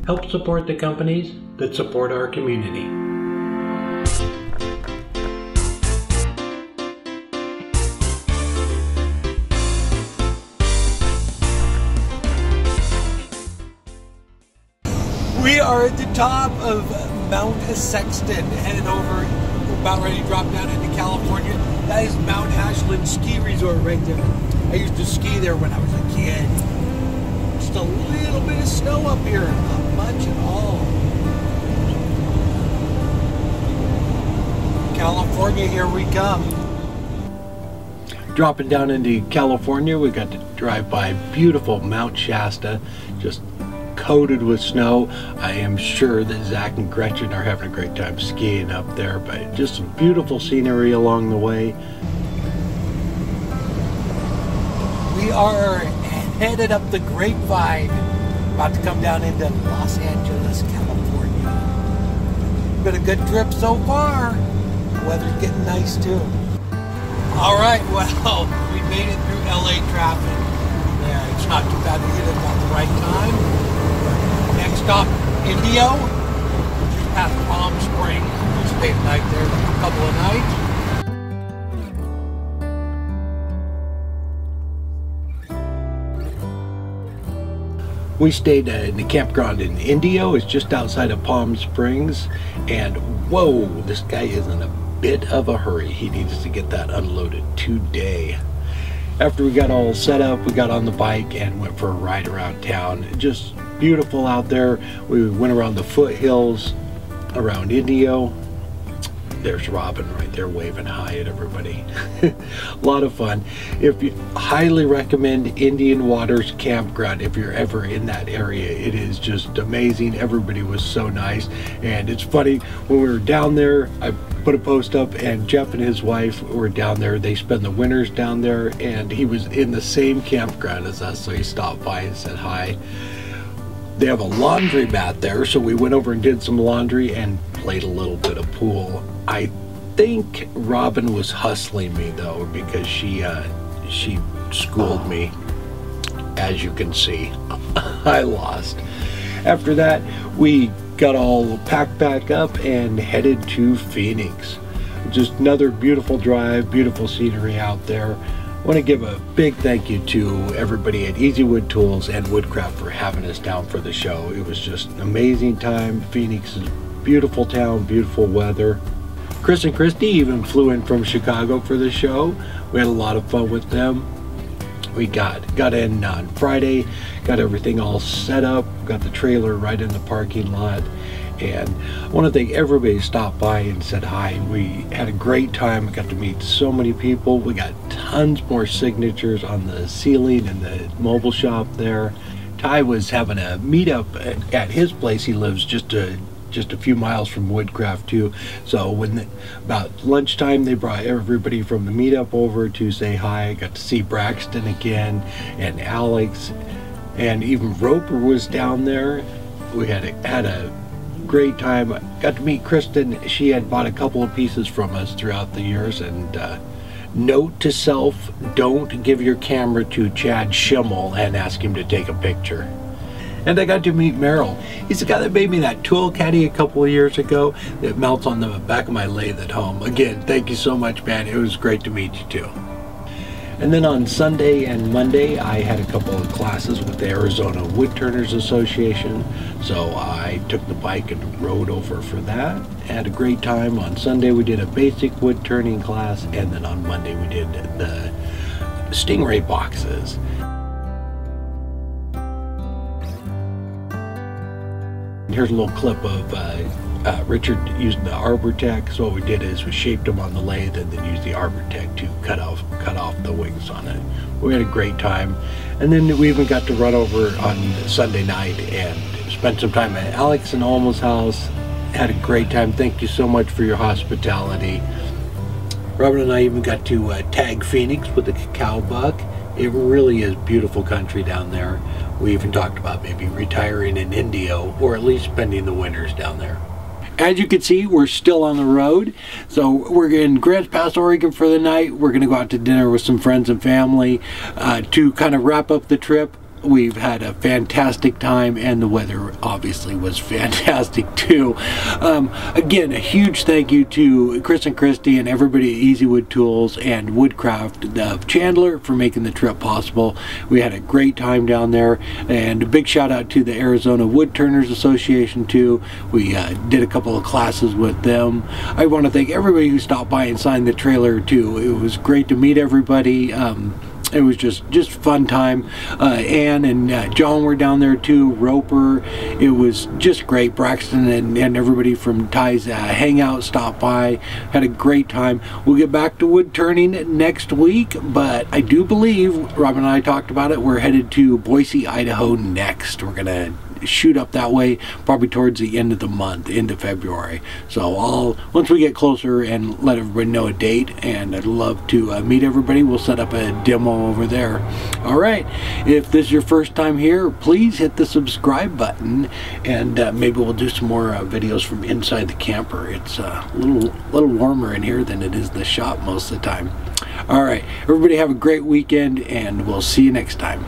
Help support the companies that support our community. We are at the top of Mount Sexton, headed over, about ready to drop down into California. That is Mount Haslett Ski Resort right there. I used to ski there when I was a kid. Just a little bit of snow up here, not much at all. California, here we come. Dropping down into California, we got to drive by beautiful Mount Shasta, just coated with snow. I am sure that Zach and Gretchen are having a great time skiing up there, but just some beautiful scenery along the way. We are headed up the Grapevine, about to come down into Los Angeles, California. Been a good trip so far. The weather's getting nice too. All right, well, we made it through LA traffic. Yeah, it's not too bad to hit it at the right time. Next stop, Indio, just past Palm Springs. We stayed the night there, a couple of nights. We stayed in the campground in Indio. It's just outside of Palm Springs, and whoa, this guy is in a bit of a hurry. He needs to get that unloaded today. After we got all set up, we got on the bike and went for a ride around town. Just beautiful out there. We went around the foothills around Indio. There's Robin right there waving hi at everybody. A lot of fun. If you highly recommend Indian Waters Campground if you're ever in that area. It is just amazing. Everybody was so nice, and it's funny, when we were down there, I put a post up, and Jeff and his wife were down there. They spend the winters down there, and he was in the same campground as us, so he stopped by and said hi. They have a laundry mat there, so we went over and did some laundry and played a little bit of pool. I think Robin was hustling me though, because she schooled me. As you can see, I lost. After that, we got all packed back up and headed to Phoenix. Just another beautiful drive, beautiful scenery out there. I want to give a big thank you to everybody at Easy Wood Tools and Woodcraft for having us down for the show. It was just an amazing time. Phoenix is a beautiful town, beautiful weather. Chris and Christy even flew in from Chicago for the show. We had a lot of fun with them. We got in on Friday, got everything all set up, got the trailer right in the parking lot. And I want to thank everybody who stopped by and said hi. We had a great time. We got to meet so many people. We got tons more signatures on the ceiling in the mobile shop there. Ty was having a meetup at his place. He lives just a few miles from Woodcraft too. So when about lunchtime, they brought everybody from the meetup over to say hi. I got to see Braxton again, and Alex, and even Roper was down there. We had a great time. Got to meet Kristen. She had bought a couple of pieces from us throughout the years. And note to self, don't give your camera to Chad Schimmel and ask him to take a picture. And I got to meet Merrill. He's the guy that made me that tool caddy a couple of years ago that mounts on the back of my lathe at home. Again, thank you so much, man. It was great to meet you too. And then on Sunday and Monday, I had a couple of classes with the Arizona Woodturners Association. So I took the bike and rode over for that. Had a great time. On Sunday, we did a basic wood turning class. And then on Monday, we did the Stingray boxes. Here's a little clip of Richard using the Arbor Tech. So what we did is we shaped them on the lathe and then used the Arbor Tech to cut off the wings on it. We had a great time. And then we even got to run over on Sunday night and spend some time at Alex and Alma's house. Had a great time. Thank you so much for your hospitality. Robin and I even got to tag Phoenix with the cacao buck. It really is beautiful country down there. We even talked about maybe retiring in Indio, or at least spending the winters down there. As you can see, we're still on the road. So we're in Grants Pass, Oregon for the night. We're going to go out to dinner with some friends and family to kind of wrap up the trip. We've had a fantastic time, and the weather obviously was fantastic too. Again, a huge thank you to Chris and Christy and everybody at Easy Wood Tools and Woodcraft of Chandler for making the trip possible. We had a great time down there, and a big shout out to the Arizona Woodturners Association too. We did a couple of classes with them. I want to thank everybody who stopped by and signed the trailer too. It was great to meet everybody. It was just fun time. Ann and John were down there too, Roper. It was just great. Braxton and everybody from Ty's Hangout stopped by. Had a great time. We'll get back to wood turning next week, but I do believe, Robin and I talked about it, we're headed to Boise, Idaho next. We're going to shoot up that way probably towards the end of the month, into February. So once we get closer and let everybody know a date, and I'd love to meet everybody. We'll set up a demo over there. All right, if this is your first time here, please hit the subscribe button, and maybe we'll do some more videos from inside the camper. It's a little warmer in here than it is the shop most of the time. All right, everybody have a great weekend, and we'll see you next time.